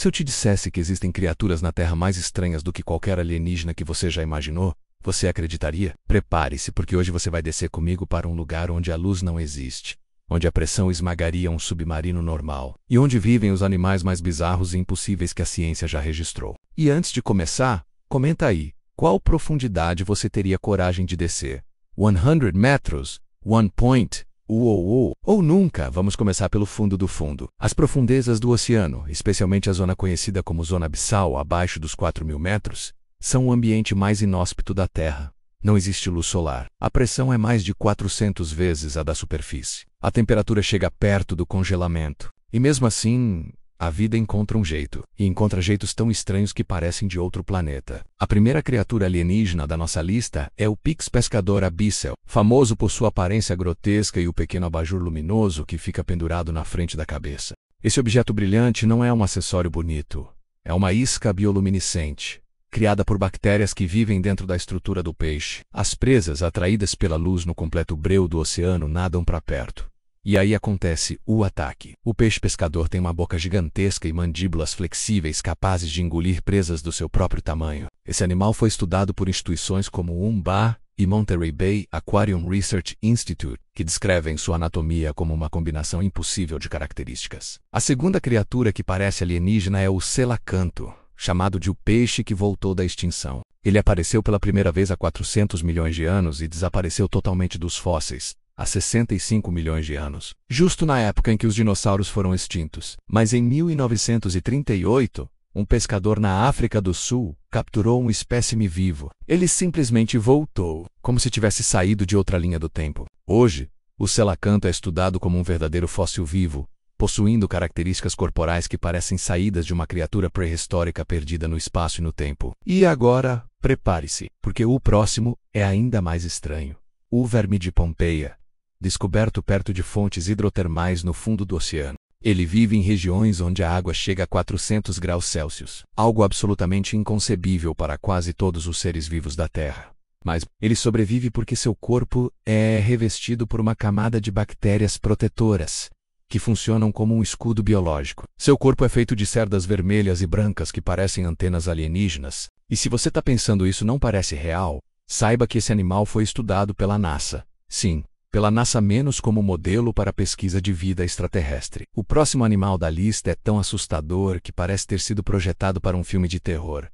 Se eu te dissesse que existem criaturas na Terra mais estranhas do que qualquer alienígena que você já imaginou, você acreditaria? Prepare-se, porque hoje você vai descer comigo para um lugar onde a luz não existe, onde a pressão esmagaria um submarino normal, e onde vivem os animais mais bizarros e impossíveis que a ciência já registrou. E antes de começar, comenta aí, qual profundidade você teria coragem de descer? 100 metros? 1 point? Ou nunca? Vamos começar pelo fundo do fundo. As profundezas do oceano, especialmente a zona conhecida como zona abissal, abaixo dos 4.000 metros, são o ambiente mais inóspito da Terra. Não existe luz solar. A pressão é mais de 400 vezes a da superfície. A temperatura chega perto do congelamento. E mesmo assim, a vida encontra um jeito. E encontra jeitos tão estranhos que parecem de outro planeta. A primeira criatura alienígena da nossa lista é o Pyx pescador abyssal, famoso por sua aparência grotesca e o pequeno abajur luminoso que fica pendurado na frente da cabeça. Esse objeto brilhante não é um acessório bonito. É uma isca bioluminescente, criada por bactérias que vivem dentro da estrutura do peixe. As presas, atraídas pela luz no completo breu do oceano, nadam para perto. E aí acontece o ataque. O peixe pescador tem uma boca gigantesca e mandíbulas flexíveis capazes de engolir presas do seu próprio tamanho. Esse animal foi estudado por instituições como o UMBA e Monterey Bay Aquarium Research Institute, que descrevem sua anatomia como uma combinação impossível de características. A segunda criatura que parece alienígena é o selacanto, chamado de o peixe que voltou da extinção. Ele apareceu pela primeira vez há 400 milhões de anos e desapareceu totalmente dos fósseis há 65 milhões de anos, justo na época em que os dinossauros foram extintos. Mas em 1938, um pescador na África do Sul capturou um espécime vivo. Ele simplesmente voltou, como se tivesse saído de outra linha do tempo. Hoje, o selacanto é estudado como um verdadeiro fóssil vivo, possuindo características corporais que parecem saídas de uma criatura pré-histórica perdida no espaço e no tempo. E agora, prepare-se, porque o próximo é ainda mais estranho. O verme de Pompeia, descoberto perto de fontes hidrotermais no fundo do oceano. Ele vive em regiões onde a água chega a 400 graus Celsius, algo absolutamente inconcebível para quase todos os seres vivos da Terra. Mas ele sobrevive porque seu corpo é revestido por uma camada de bactérias protetoras, que funcionam como um escudo biológico. Seu corpo é feito de cerdas vermelhas e brancas que parecem antenas alienígenas. E se você está pensando isso não parece real, saiba que esse animal foi estudado pela NASA. Sim, pela NASA menos como modelo para a pesquisa de vida extraterrestre. O próximo animal da lista é tão assustador que parece ter sido projetado para um filme de terror.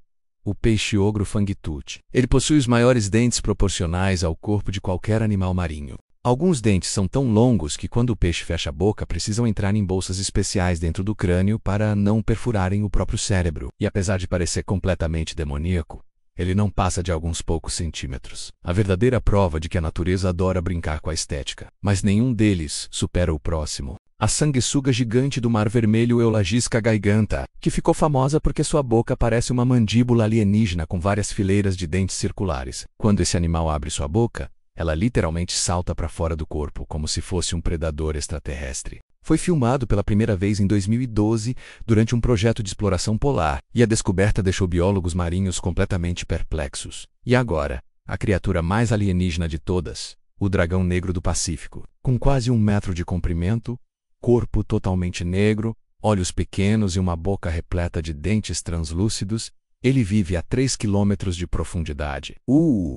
O peixe-ogro fangtooth. Ele possui os maiores dentes proporcionais ao corpo de qualquer animal marinho. Alguns dentes são tão longos que quando o peixe fecha a boca precisam entrar em bolsas especiais dentro do crânio para não perfurarem o próprio cérebro. E apesar de parecer completamente demoníaco, ele não passa de alguns poucos centímetros. A verdadeira prova de que a natureza adora brincar com a estética. Mas nenhum deles supera o próximo. A sanguessuga gigante do Mar Vermelho Eulagisca giganta, que ficou famosa porque sua boca parece uma mandíbula alienígena com várias fileiras de dentes circulares. Quando esse animal abre sua boca, ela literalmente salta para fora do corpo, como se fosse um predador extraterrestre. Foi filmado pela primeira vez em 2012 durante um projeto de exploração polar, e a descoberta deixou biólogos marinhos completamente perplexos. E agora, a criatura mais alienígena de todas, o dragão negro do Pacífico. Com quase 1 metro de comprimento, corpo totalmente negro, olhos pequenos e uma boca repleta de dentes translúcidos, ele vive a 3 quilômetros de profundidade.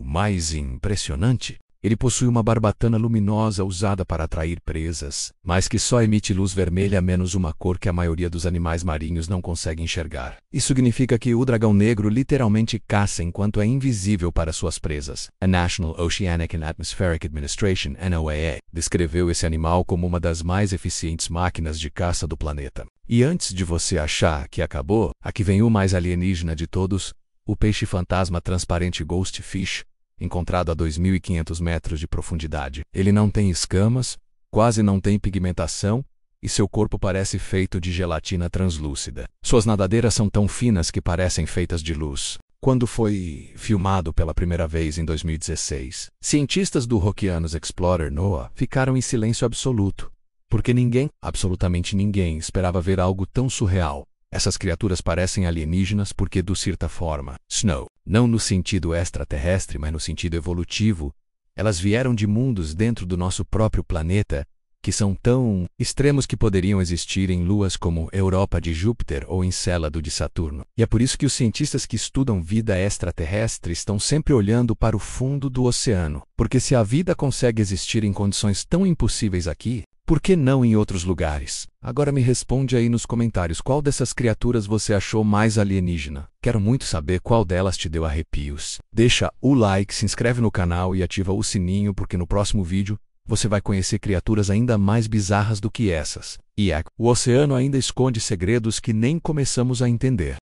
Mais impressionante! Ele possui uma barbatana luminosa usada para atrair presas, mas que só emite luz vermelha menos uma cor que a maioria dos animais marinhos não consegue enxergar. Isso significa que o dragão negro literalmente caça enquanto é invisível para suas presas. A National Oceanic and Atmospheric Administration, NOAA, descreveu esse animal como uma das mais eficientes máquinas de caça do planeta. E antes de você achar que acabou, aqui vem o mais alienígena de todos, o peixe fantasma transparente Ghostfish, encontrado a 2.500 metros de profundidade. Ele não tem escamas, quase não tem pigmentação, e seu corpo parece feito de gelatina translúcida. Suas nadadeiras são tão finas que parecem feitas de luz. Quando foi filmado pela primeira vez em 2016, cientistas do Oceanus Explorer NOAA ficaram em silêncio absoluto, porque ninguém, absolutamente ninguém, esperava ver algo tão surreal. Essas criaturas parecem alienígenas porque, de certa forma, não no sentido extraterrestre, mas no sentido evolutivo, elas vieram de mundos dentro do nosso próprio planeta que são tão extremos que poderiam existir em luas como Europa de Júpiter ou Encélado de Saturno. E é por isso que os cientistas que estudam vida extraterrestre estão sempre olhando para o fundo do oceano. Porque se a vida consegue existir em condições tão impossíveis aqui, por que não em outros lugares? Agora me responde aí nos comentários qual dessas criaturas você achou mais alienígena. Quero muito saber qual delas te deu arrepios. Deixa o like, se inscreve no canal e ativa o sininho porque no próximo vídeo você vai conhecer criaturas ainda mais bizarras do que essas. E o oceano ainda esconde segredos que nem começamos a entender.